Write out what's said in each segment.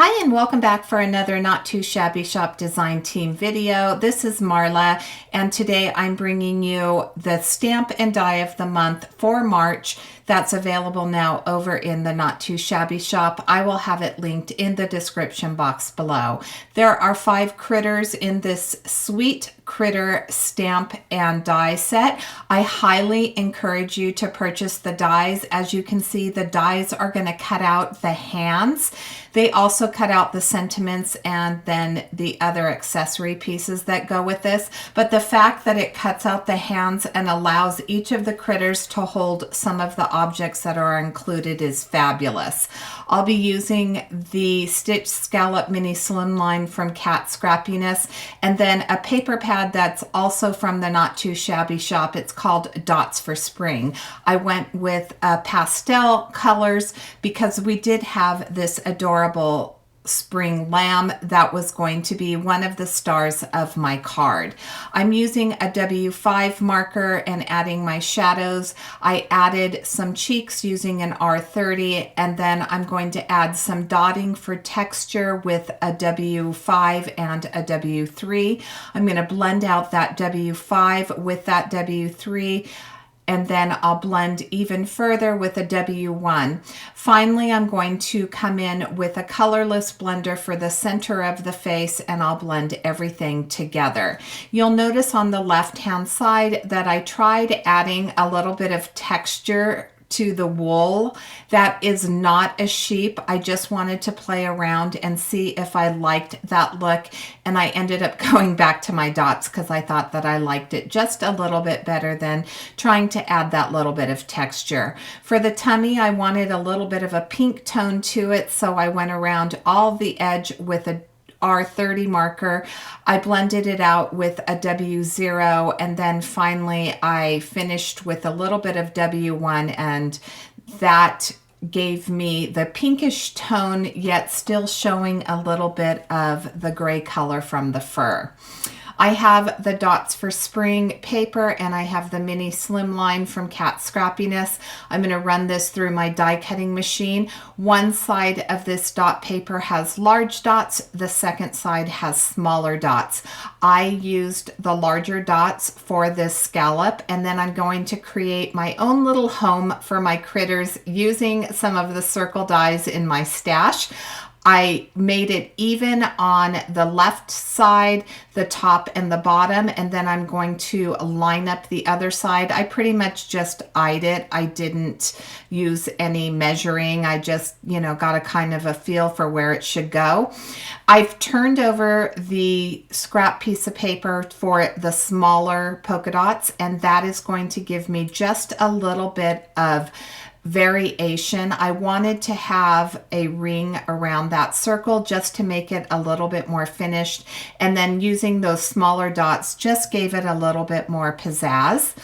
Hi and welcome back for another Not Too Shabby Shop Design Team video. This is Marla and today I'm bringing you the Stamp and Die of the Month for March that's available now over in the Not Too Shabby Shop. I will have it linked in the description box below. There are 5 critters in this sweet critter stamp and die set. I highly encourage you to purchase the dies. As you can see, the dies are going to cut out the hands. They also cut out the sentiments and then the other accessory pieces that go with this. But the fact that it cuts out the hands and allows each of the critters to hold some of the objects that are included is fabulous. I'll be using the Stitch Scallop Mini Slimline from Cat Scrappiness and then a paper pad that's also from the Not Too Shabby Shop. It's called Dots for Spring. I went with pastel colors because we did have this adorable spring lamb that was going to be one of the stars of my card. I'm using a W5 marker and adding my shadows. I added some cheeks using an R30 and then I'm going to add some dotting for texture with a W5 and a W3. I'm going to blend out that W5 with that W3 and then I'll blend even further with a W1. Finally, I'm going to come in with a colorless blender for the center of the face and I'll blend everything together. You'll notice on the left-hand side that I tried adding a little bit of texture to the wool. That is not a sheep. I just wanted to play around and see if I liked that look, and I ended up going back to my dots because I thought that I liked it just a little bit better than trying to add that little bit of texture. For the tummy, I wanted a little bit of a pink tone to it, so I went around all the edge with a R30 marker. I blended it out with a W0 and then finally I finished with a little bit of W1 and that gave me the pinkish tone yet still showing a little bit of the gray color from the fur. I have the Dots for Spring paper and I have the Mini Slimline from Cat Scrappiness. I'm going to run this through my die cutting machine. One side of this dot paper has large dots, the second side has smaller dots. I used the larger dots for this scallop and then I'm going to create my own little home for my critters using some of the circle dies in my stash. I made it even on the left side, the top and the bottom, and then I'm going to line up the other side. I pretty much just eyed it. I didn't use any measuring. I just, got a kind of a feel for where it should go. I've turned over the scrap piece of paper for the smaller polka dots, and that is going to give me just a little bit of variation. I wanted to have a ring around that circle just to make it a little bit more finished, and then using those smaller dots just gave it a little bit more pizzazz.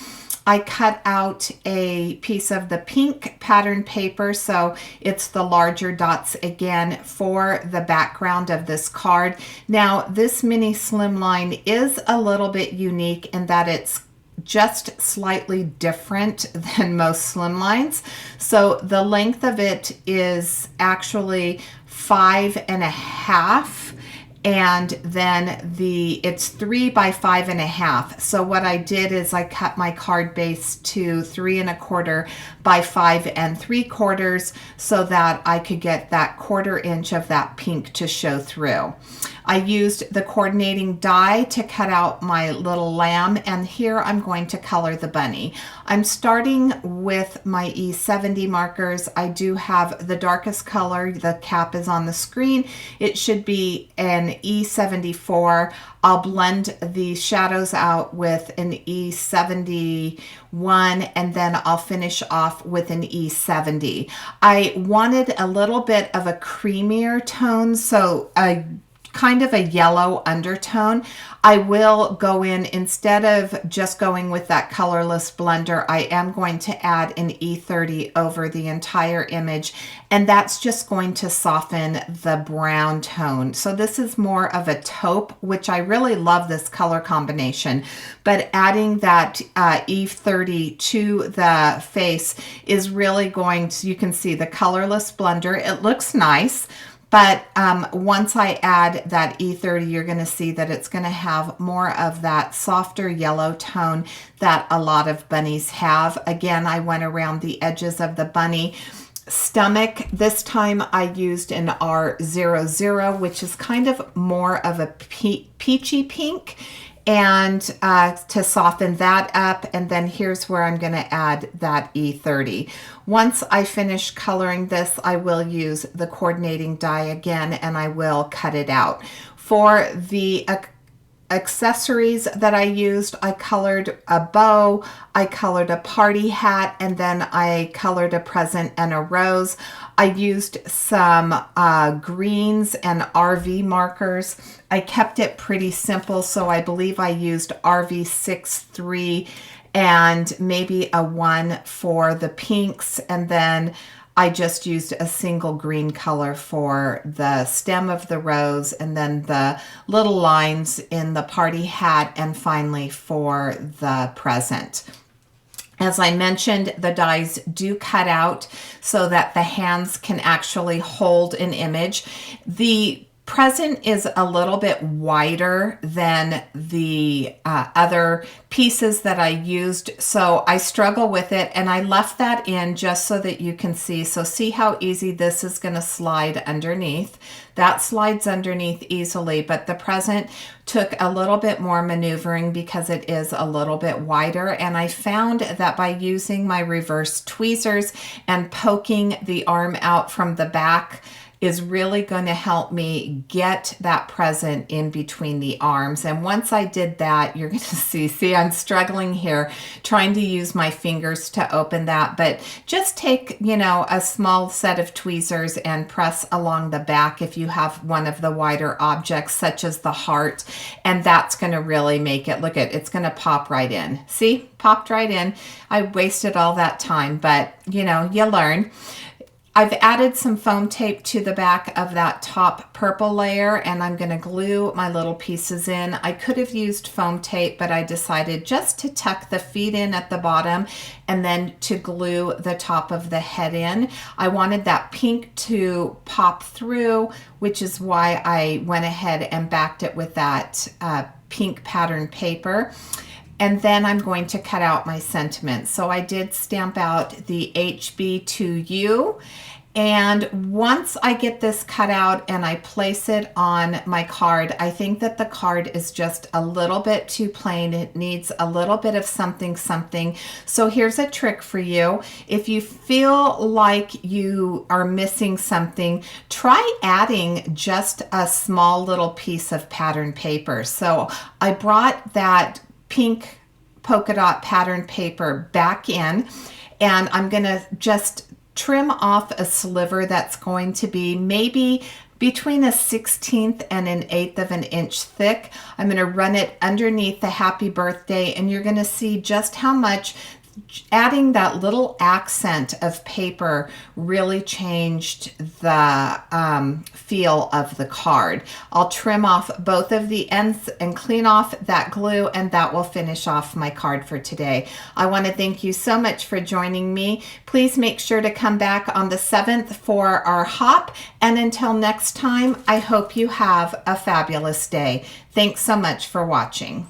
I cut out a piece of the pink pattern paper, so it's the larger dots again for the background of this card. Now this Mini Slimline is a little bit unique in that it's just slightly different than most slimlines. So the length of it is actually 5.5 and then it's 3 by 5.5. So what I did is I cut my card base to 3.25 by 5 3/4 so that I could get that 1/4 inch of that pink to show through. I used the coordinating die to cut out my little lamb, and here I'm going to color the bunny. I'm starting with my E70 markers. I do have the darkest color. The cap is on the screen. It should be an E74. I'll blend the shadows out with an E71 and then I'll finish off with an E70. I wanted a little bit of a creamier tone, so a kind of a yellow undertone. I will go in, instead of just going with that colorless blender, I am going to add an E30 over the entire image, and that's just going to soften the brown tone. So this is more of a taupe, which I really love this color combination, but adding that E30 to the face is really going to, you can see the colorless blender. It looks nice, But once I add that E30, you're going to see that it's going to have more of that softer yellow tone that a lot of bunnies have. Again, I went around the edges of the bunny stomach. This time I used an R00, which is kind of more of a peachy pink, and to soften that up. And then here's where I'm going to add that E30. Once I finish coloring this, I will use the coordinating die again, and I will cut it out. For the accessories that I used, I colored a bow, I colored a party hat, and then I colored a present and a rose. I used some greens and RV markers. I kept it pretty simple, so I believe I used RV63 and maybe a 1 for the pinks, and then I just used a single green color for the stem of the rose, and then the little lines in the party hat, and finally for the present. As I mentioned, the dies do cut out so that the hands can actually hold an image. The present is a little bit wider than the other pieces that I used, so I struggle with it, and I left that in just so that you can see. So see how easy this is going to slide underneath. That slides underneath easily, but the present took a little bit more maneuvering because it is a little bit wider, and I found that by using my reverse tweezers and poking the arm out from the back is really going to help me get that present in between the arms. And once I did that, you're going to see I'm struggling here trying to use my fingers to open that, but just take, you know, a small set of tweezers and press along the back if you have one of the wider objects such as the heart, and that's going to really make it, look at, it's going to pop right in. See, popped right in. I wasted all that time, but you know, you learn. I've added some foam tape to the back of that top purple layer, and I'm going to glue my little pieces in. I could have used foam tape, but I decided just to tuck the feet in at the bottom and then to glue the top of the head in. I wanted that pink to pop through, which is why I went ahead and backed it with that pink pattern paper. And then I'm going to cut out my sentiments. So I did stamp out the HB2U. And once I get this cut out and I place it on my card, I think that the card is just a little bit too plain. It needs a little bit of something. So here's a trick for you. If you feel like you are missing something, try adding just a small little piece of pattern paper. So I brought that pink polka dot pattern paper back in, and I'm going to just trim off a sliver that's going to be maybe between a 1/16 and an 1/8 of an inch thick. I'm going to run it underneath the happy birthday, and you're going to see just how much adding that little accent of paper really changed the feel of the card. I'll trim off both of the ends and clean off that glue, and that will finish off my card for today. I want to thank you so much for joining me. Please make sure to come back on the 7th for our hop, and until next time, I hope you have a fabulous day. Thanks so much for watching.